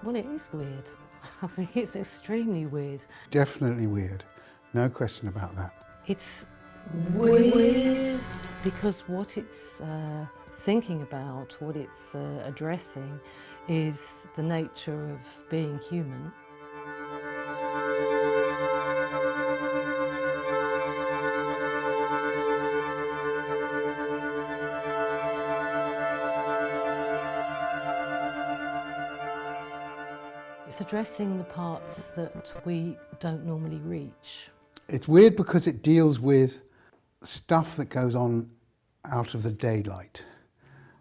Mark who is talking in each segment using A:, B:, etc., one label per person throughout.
A: Well, it is weird. I think it's extremely weird.
B: Definitely weird, no question about that.
A: It's weird because what it's thinking about, what it's addressing, is the nature of being human. It's addressing the parts that we don't normally reach.
B: It's weird because it deals with stuff that goes on out of the daylight.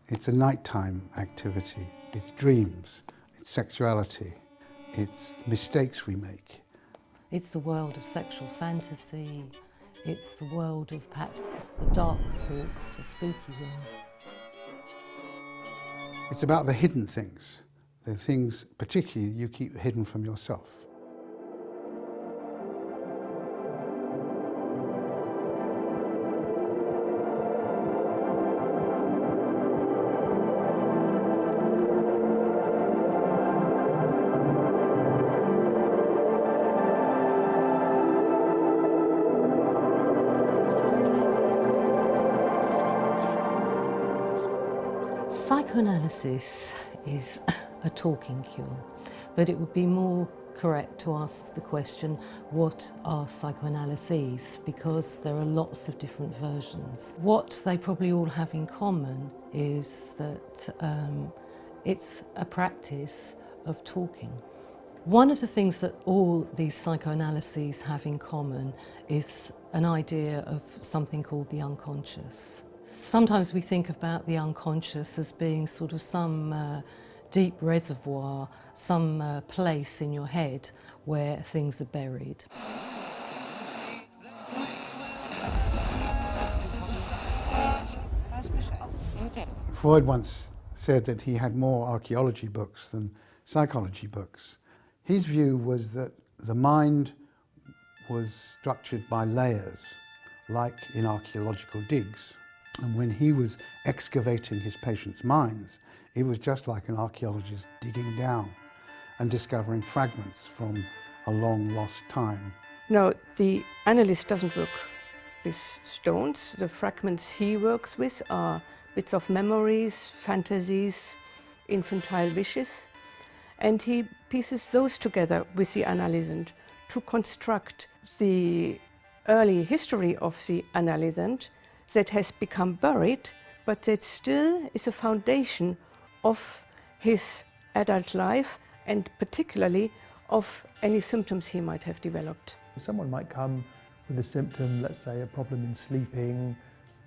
B: It's a nighttime activity. It's dreams, it's sexuality, it's mistakes we make.
A: It's the world of sexual fantasy. It's the world of perhaps the dark thoughts, the spooky world.
B: It's about the hidden things, the things particularly you keep hidden from yourself.
A: Psychoanalysis is a talking cure, but it would be more correct to ask the question, what are psychoanalyses? Because there are lots of different versions. What they probably all have in common is that it's a practice of talking. One of the things that all these psychoanalyses have in common is an idea of something called the unconscious. Sometimes we think about the unconscious as being sort of some deep reservoir, some place in your head where things are buried.
B: Freud once said that he had more archaeology books than psychology books. His view was that the mind was structured by layers, like in archaeological digs. And when he was excavating his patients' minds, it was just like an archaeologist digging down and discovering fragments from a long lost time.
C: No, the analyst doesn't work with stones. The fragments he works with are bits of memories, fantasies, infantile wishes, and he pieces those together with the analysand to construct the early history of the analysand that has become buried, but that still is a foundation of his adult life and particularly of any symptoms he might have developed.
D: Someone might come with a symptom, let's say a problem in sleeping,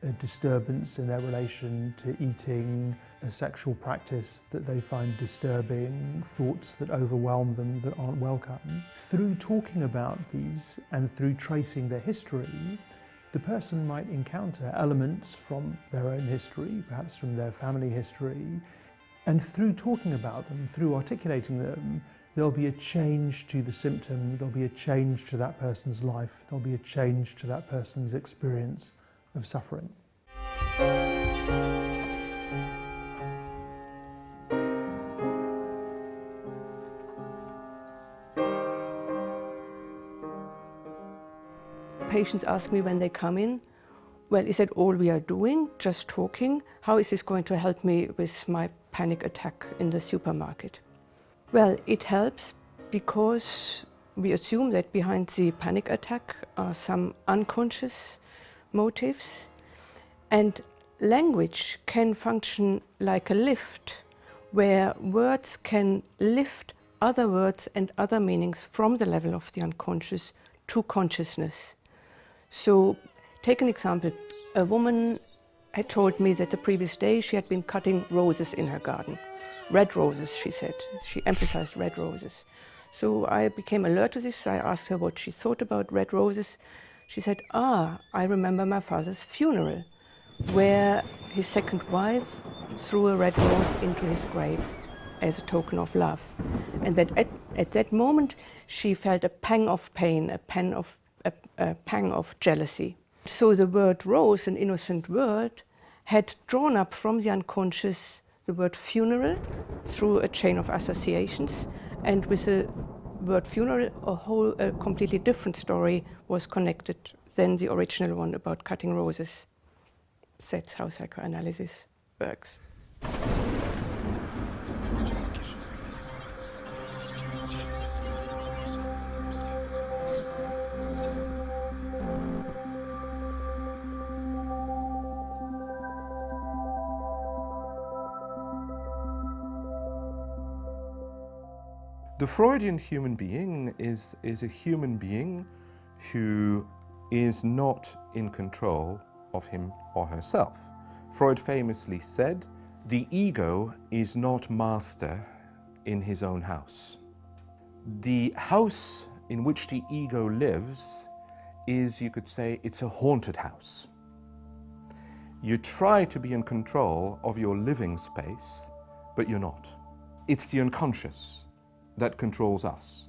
D: a disturbance in their relation to eating, a sexual practice that they find disturbing, thoughts that overwhelm them that aren't welcome. Through talking about these and through tracing their history, the person might encounter elements from their own history, perhaps from their family history, and through talking about them, through articulating them, there'll be a change to the symptom, there'll be a change to that person's life, there'll be a change to that person's experience of suffering.
C: Patients ask me when they come in, well, is that all we are doing, just talking? How is this going to help me with my panic attack in the supermarket? Well, it helps because we assume that behind the panic attack are some unconscious motives, and language can function like a lift, where words can lift other words and other meanings from the level of the unconscious to consciousness. So, take an example. A woman had told me that the previous day she had been cutting roses in her garden. Red roses, she said. She emphasized red roses. So I became alert to this. I asked her what she thought about red roses. She said, I remember my father's funeral, where his second wife threw a red rose into his grave as a token of love. And that at that moment she felt a pang of pain, a pang of jealousy. So the word rose, an innocent word, had drawn up from the unconscious the word funeral through a chain of associations, And with the word funeral, a completely different story was connected than the original one about cutting roses. That's how psychoanalysis works.
E: The Freudian human being is a human being who is not in control of him or herself. Freud famously said, the ego is not master in his own house. The house in which the ego lives is, you could say, it's a haunted house. You try to be in control of your living space, but you're not. It's the unconscious that controls us.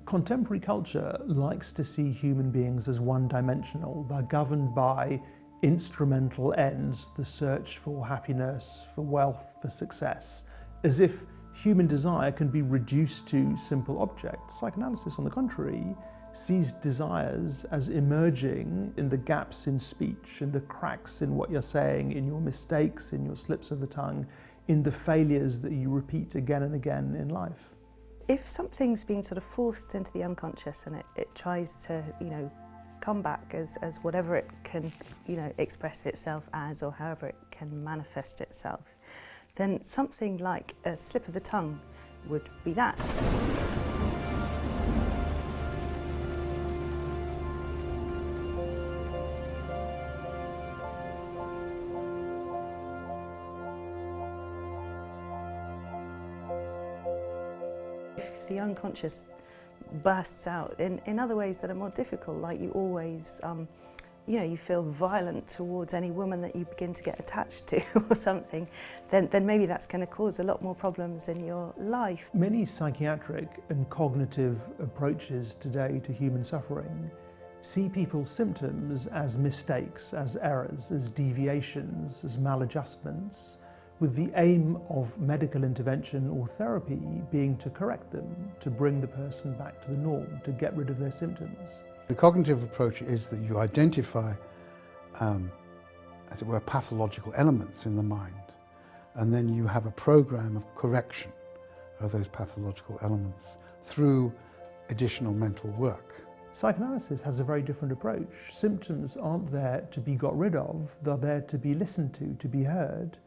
D: Contemporary culture likes to see human beings as one-dimensional. They're governed by instrumental ends, the search for happiness, for wealth, for success, as if human desire can be reduced to simple objects. Psychoanalysis, on the contrary, sees desires as emerging in the gaps in speech, in the cracks in what you're saying, in your mistakes, in your slips of the tongue, in the failures that you repeat again and again in life.
F: If something's been sort of forced into the unconscious and it tries to, come back as whatever it can, express itself as, or however it can manifest itself, then something like a slip of the tongue would be that. If the unconscious bursts out in other ways that are more difficult, like you always, you feel violent towards any woman that you begin to get attached to or something, then maybe that's going to cause a lot more problems in your life.
D: Many psychiatric and cognitive approaches today to human suffering see people's symptoms as mistakes, as errors, as deviations, as maladjustments, with the aim of medical intervention or therapy being to correct them, to bring the person back to the norm, to get rid of their symptoms.
B: The cognitive approach is that you identify, as it were, pathological elements in the mind, and then you have a program of correction of those pathological elements through additional mental work.
D: Psychoanalysis has a very different approach. Symptoms aren't there to be got rid of, they're there to be listened to be heard,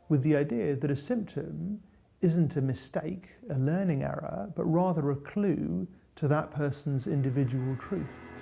D: with the idea that a symptom isn't a mistake, a learning error, but rather a clue to that person's individual truth.